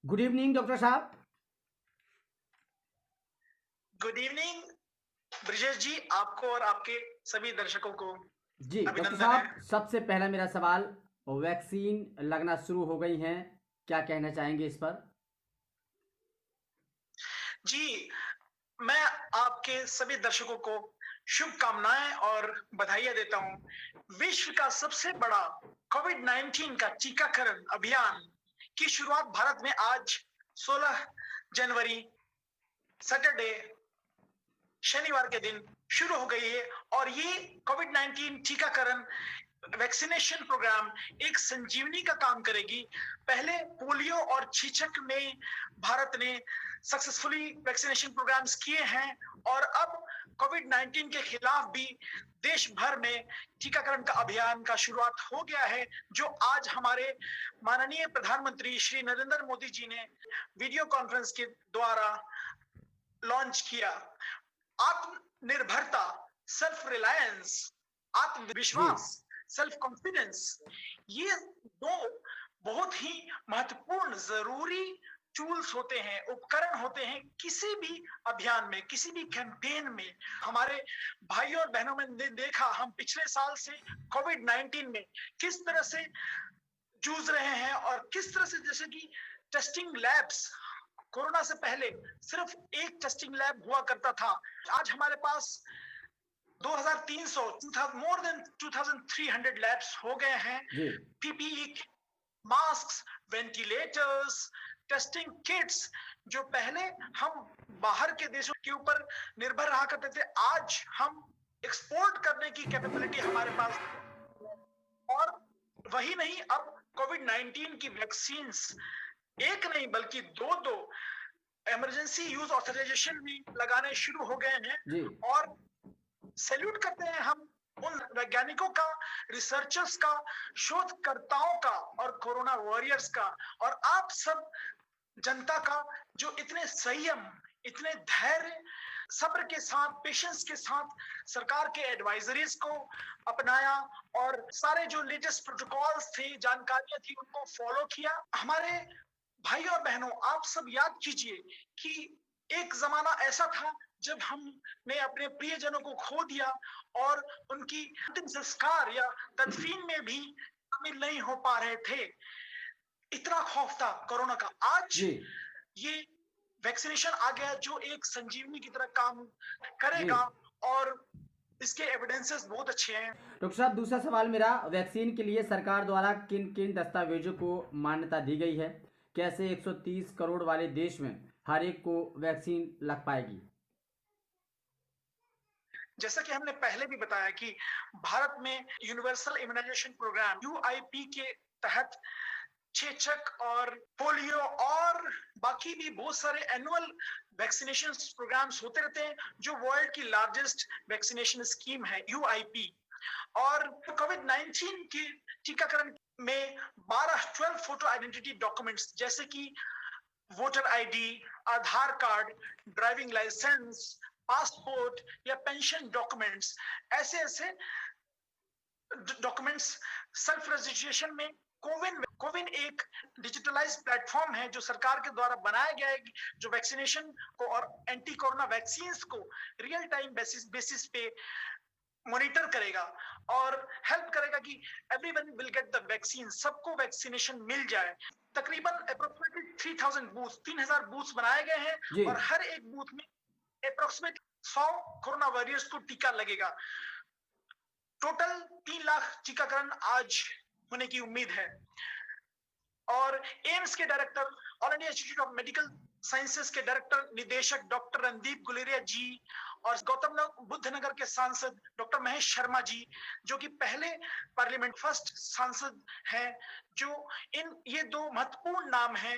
Good evening doctor साहब। Good evening Brijesh जी, आपको और आपके सभी दर्शकों को जी डॉक्टर अभिनंदन है। साहब, सबसे पहला मेरा सवाल, वैक्सीन लगना शुरू हो गई हैं, क्या कहना चाहेंगे इस पर? जी, मैं आपके सभी दर्शकों को शुभकामनाएं और बधाइयां देता हूं। विश्व का सबसे बड़ा कोविड-19 का टीकाकरण अभियान की शुरुआत भारत में आज 16 जनवरी सैटरडे शनिवार के दिन शुरू हो गई है और ये कोविड-19 टीकाकरण वैक्सीनेशन प्रोग्राम एक संजीवनी का काम करेगी। पहले पोलियो और छींक में भारत ने सक्सेसफुली वैक्सीनेशन प्रोग्राम्स किए हैं और अब कोविड-19 के खिलाफ भी देश भर में टीकाकरण का अभियान का शुरुआत हो गया है, जो आज हमारे माननीय प्रधानमंत्री श्री नरेंद्र मोदी जी ने वीडियो कॉन्फ्रेंस के द्वारा लॉन्च किया। आत्मनिर्भरता, सेल्फ रिलायंस, जी आत्मविश्वास, सेल्फ कॉन्फिडेंस, ये दो बहुत ही महत्वपूर्ण जरूरी टूल्स होते हैं, उपकरण होते हैं किसी भी अभियान में, किसी भी कैंपेन में। हमारे भाइयों और बहनों में देखा, हम पिछले साल से कोविड-19 में किस तरह से जूझ रहे हैं और किस तरह से, जैसे कि टेस्टिंग लैब्स, कोरोना से पहले सिर्फ एक टेस्टिंग लैब हुआ करता था, आज हमारे पास 2300 मोर देन 2300 लैब्स हो गए हैं। जी PPE, mask, ventilators, testing kits, जो पहले हम बाहर के देशों के ऊपर निर्भर रहा करते थे, आज हम एक्सपोर्ट करने की कैपेबिलिटी हमारे पास। और वही नहीं, अब कोविड-19 की वैक्सीन्स एक नहीं बल्कि दो इमरजेंसी यूज ऑथराइजेशन भी लगाने शुरू हो गए हैं। जी और सैल्यूट करते हैं हम उन वैज्ञानिकों का, रिसर्चर्स का, शोधकर्ताओं का और कोरोना वॉरियर्स का और आप सब जनता का, जो इतने संयम, इतने धैर्य, सब्र के साथ, पेशेंस के साथ सरकार के एडवाइजरीज को अपनाया और सारे जो लेटेस्ट प्रोटोकॉल्स थे, जानकारियां थी, उनको फॉलो किया। हमारे भाई और बहनों, आप सब याद कीजिए कि एक जमाना ऐसा था जब हमने अपने प्रियजनों को खो दिया और उनकी अंतिम संस्कार या तदफीन में भी शामिल नहीं हो पा रहे थे। इतना खौफ था कोरोना का। आज जी ये वैक्सीनेशन आ गया जो एक संजीवनी की तरह काम जी करेगा और इसके एविडेंसेस बहुत अच्छे हैं। डॉक्टर साहब, दूसरा सवाल मेरा, वैक्सीन के लिए सरकार द्वारा किन किन दस्तावेजों को मान्यता दी गई है? कैसे 130 करोड़ वाले देश में हर एक को वैक्सीन लग पाएगी? जैसा कि हमने पहले भी बताया कि भारत में यूनिवर्सल इम्यूनाइजेशन प्रोग्राम यूआईपी के तहत चेचक और पोलियो और बाकी भी बहुत सारे एनुअल वैक्सीनेशन प्रोग्राम्स होते रहते हैं, जो वर्ल्ड की लार्जेस्ट वैक्सीनेशन स्कीम है यूआईपी। और कोविड-19 के टीकाकरण में 12 फोटो आइडेंटिटी डॉक्यूमेंट्स, जैसे कि वोटर आईडी, आधार कार्ड, ड्राइविंग लाइसेंस, पासपोर्ट या पेंशन डॉक्यूमेंट्स, ऐसे ऐसे डॉक्यूमेंट्स सेल्फ रजिस्ट्रेशन में कोविन कोविन एक डिजिटलाइज्ड प्लेटफॉर्म है जो सरकार के द्वारा बनाया गया है, जो वैक्सीनेशन को और एंटी कोरोना वैक्सीन्स को रियल टाइम बेसिस पे मॉनिटर करेगा और हेल्प करेगा कि everyone will get the vaccine, सबको वैक्सीनेशन मिल जाए। तकरीबन अप्रोक्सीमेटली 3000 बूथ्स बनाए गए हैं जी और हर एक बूथ में अप्रोक्सीमेट 100 कोरोना वॉरियर्स को टीका लगेगा। टोटल 3 लाख टीकाकरण आज होने की उम्मीद है। और एम्स के director, all India institute of medical sciences के डायरेक्टर निदेशक डॉक्टर रणदीप गुलेरिया जी और गौतम बुद्ध नगर के सांसद डॉक्टर महेश शर्मा जी, जो कि पहले पार्लियामेंट फर्स्ट सांसद हैं, जो ये दो महत्वपूर्ण नाम हैं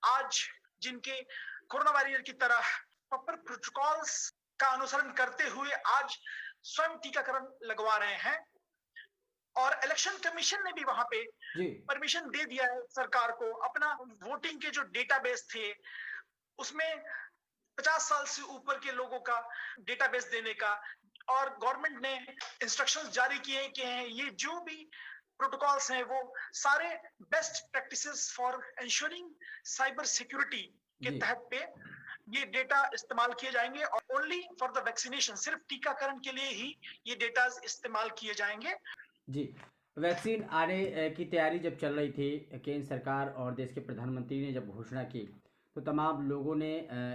आज, जिनके कोरोना वॉरियर की तरह प्रॉपर प्रोटोकॉल्स का अनुसरण करते हुए आज स्वयं टीकाकरण लगवा रहे हैं। और इलेक्शन कमीशन ने भी वहां पे जी परमिशन दे दिया है सरकार को, अपना वोटिंग के जो डेटाबेस थे उसमें 50 साल से ऊपर के लोगों का डेटाबेस देने का, और गवर्नमेंट ने इंस्ट्रक्शंस जारी किए हैं कि ये जो भी प्रोटोकॉल्स हैं वो सारे best practices for ensuring cyber security के जी तहत पे ये डेटा इस्तेमाल किए जाएंगे और ओनली फॉर द वैक्सीनेशन, सिर्फ टीकाकरण के लिए ही ये डेटा इस्तेमाल किए जाएंगे। जी। वैक्सीन आने की तैयारी जब चल रही थी, केंद्र सरकार और देश के प्रधानमंत्री ने जब घोषणा की, तो तमाम लोगों ने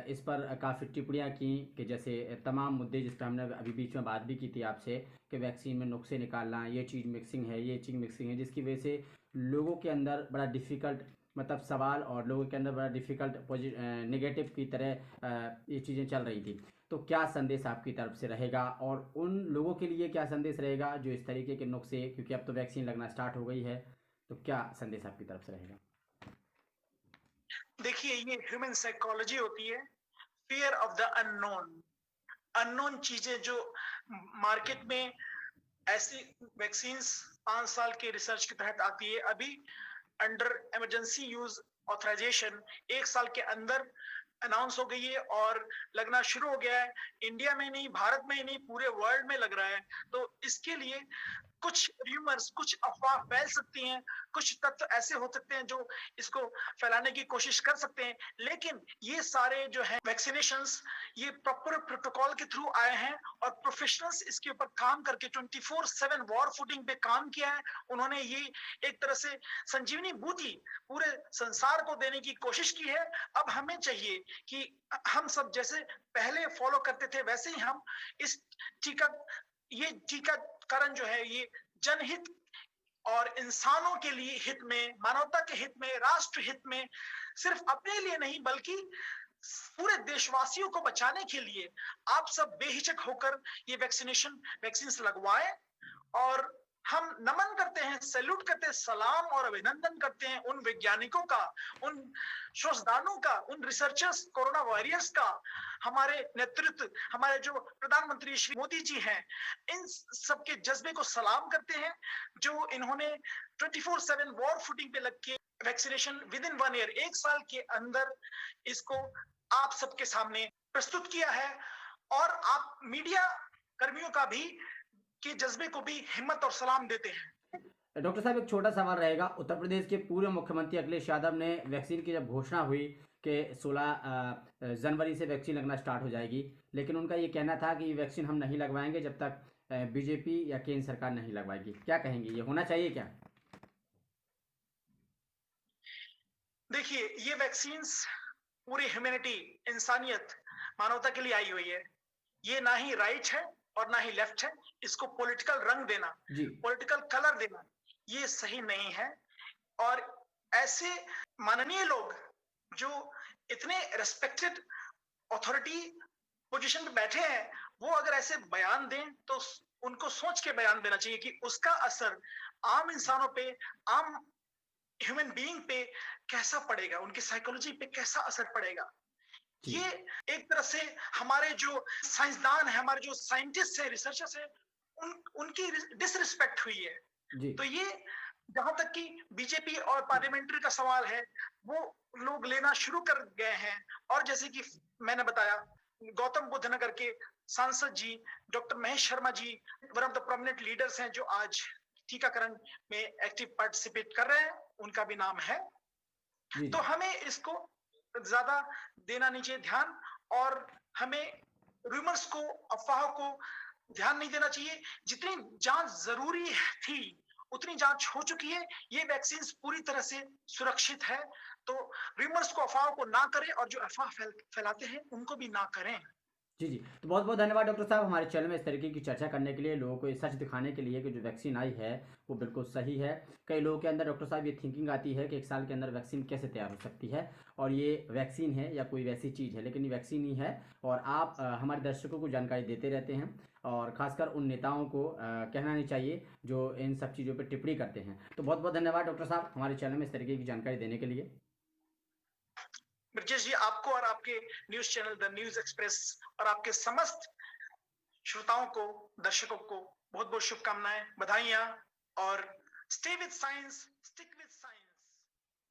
इस पर काफ़ी टिप्पणियाँ की कि जैसे तमाम मुद्दे जिस पर हमने अभी बीच में बात भी की थी आपसे कि वैक्सीन में नुक्से निकालना, ये चीज़ मिक्सिंग है, ये चीज़ मिक्सिंग है, जिसकी वजह से लोगों के अंदर बड़ा डिफ़िकल्ट मतलब सवाल और लोगों के अंदर बड़ा डिफ़िकल्ट नेगेटिव की तरह ये चीज़ें चल रही थी। तो क्या संदेश आपकी तरफ से रहेगा और उन लोगों के लिए क्या संदेश रहेगा जो इस तरीके के नुस्खे, क्योंकि अब तो वैक्सीन लगना स्टार्ट हो गई है, तो क्या संदेश आपकी तरफ से रहेगा? देखिए, ये ह्यूमन साइकोलॉजी होती है, fear of the unknown. Unknown चीजें जो मार्केट में ऐसी वैक्सीन्स 5 साल के रिसर्च के तहत आती है, अभी अंडर इमरजेंसी यूज ऑथराइजेशन 1 साल के अंदर अनाउंस हो गई है और लगना शुरू हो गया है। इंडिया में नहीं, भारत में ही नहीं, पूरे वर्ल्ड में लग रहा है। तो इसके लिए कुछ र्यूमर्स, कुछ अफवाह फैल सकती हैं, कुछ तथ्य ऐसे हो सकते हैं जो इसको फैलाने की कोशिश कर सकते हैं, लेकिन ये सारे जो है वैक्सीनेशंस ये प्रॉपर प्रोटोकॉल के थ्रू आए हैं और प्रोफेशनल्स इसके ऊपर काम करके 24/7 वॉर फुटिंग पे काम किया है। उन्होंने ये एक तरह से संजीवनी बूटी पूरे संसार को देने की कोशिश की है। अब हमें चाहिए कि हम सब जैसे पहले फॉलो करते थे वैसे ही हम इस टीका ये टीकाकरण जो है ये जनहित और इंसानों के लिए हित में, मानवता के हित में, राष्ट्र हित में, सिर्फ अपने लिए नहीं बल्कि पूरे देशवासियों को बचाने के लिए आप सब बेहिचक होकर ये वैक्सीन लगवाएं। और हम नमन करते हैं, सैल्यूट करते हैं, सलाम और अभिनंदन करते हैं उन वैज्ञानिकों का, उन शोधदानों का, उन रिसर्चर्स, कोरोना वॉरियर्स का, हमारे नेतृत्व, हमारे जो प्रधानमंत्री श्री मोदी जी हैं, इन सबके जज्बे को सलाम करते हैं जो इन्होंने 24/7 वॉर फुटिंग पे लग के वैक्सीनेशन विद इन 1 ईयर, 1 साल के अंदर इसको आप सबके सामने प्रस्तुत किया है। और आप मीडिया कर्मियों का भी के जज्बे को भी हिम्मत और सलाम देते हैं। डॉक्टर साहब, एक छोटा सवाल रहेगा। उत्तर प्रदेश के पूर्व मुख्यमंत्री अखिलेश यादव ने वैक्सीन की जब घोषणा हुई कि 16 जनवरी से वैक्सीन लगना स्टार्ट हो जाएगी, लेकिन उनका ये कहना था कि ये वैक्सीन हम नहीं लगवाएंगे जब तक बीजेपी या केंद्र सरकार नहीं लगवाएगी। क्या कहेंगे, ये होना चाहिए क्या? देखिए, ये वैक्सीन्स पूरी ह्यूमैनिटी, इंसानियत, मानवता के लिए आई हुई है। ये ना ही राइट है और ना ही लेफ्ट है। इसको पॉलिटिकल रंग देना, जी पॉलिटिकल कलर देना, ये सही नहीं है। और ऐसे माननीय लोग जो इतने रेस्पेक्टेड अथॉरिटी पोजीशन पे बैठे हैं, वो अगर ऐसे बयान दें तो उनको सोच के बयान देना चाहिए कि उसका असर आम इंसानों पे, आम ह्यूमन बीइंग पे कैसा पड़ेगा, उनकी साइकोलॉजी पे कैसा असर पड़ेगा। जी ये एक तरह से हमारे जो साइंसदान है, हमारे जो साइंटिस्ट है, रिसर्चर्स है, उनकी डिसरिस्पेक्ट हुई है। जी तो ये जहां तक कि बीजेपी और पार्लियामेंट्री का सवाल है, वो लोग लेना शुरू कर गए हैं। और जैसे कि मैंने बताया, गौतम बुद्ध नगर के सांसद जी doctor Mahesh Sharma ji one of the prominent leaders हैं जो आज टीकाकरण में एक्टिव पार्टिसिपेट कर रहे हैं, उनका भी नाम है। जी तो हमें इसको ज्यादा देना नहीं चाहिए ध्यान, और हमें रूमर्स को, अफवाहों को ध्यान नहीं देना चाहिए। जितनी जांच जरूरी थी उतनी जांच हो चुकी है। ये वैक्सीन पूरी तरह से सुरक्षित है। तो रूमर्स को, अफवाहों को ना करें और जो अफवाह फैलाते हैं उनको भी ना करें। जी जी। तो बहुत बहुत धन्यवाद डॉक्टर साहब, हमारे चैनल में इस तरीके की चर्चा करने के लिए, लोगों को ये सच दिखाने के लिए कि जो वैक्सीन आई है वो बिल्कुल सही है। कई लोगों के अंदर डॉक्टर साहब ये थिंकिंग आती है कि 1 साल के अंदर वैक्सीन कैसे तैयार हो सकती है, और ये वैक्सीन है या कोई वैसी चीज़ है, लेकिन ये वैक्सीन ही है। और आप हमारे दर्शकों को जानकारी देते रहते हैं, और ख़ासकर उन नेताओं को कहना नहीं चाहिए जो इन सब चीज़ों पर टिप्पणी करते हैं। तो बहुत बहुत धन्यवाद डॉक्टर साहब हमारे चैनल में इस तरीके की जानकारी देने के लिए। ब्रजेश जी, आपको और आपके news channel the news express और आपके समस्त श्रोताओं को, दर्शकों को बहुत बहुत शुभकामनाएं, बधाइयां। और स्टे विद साइंस, स्टिक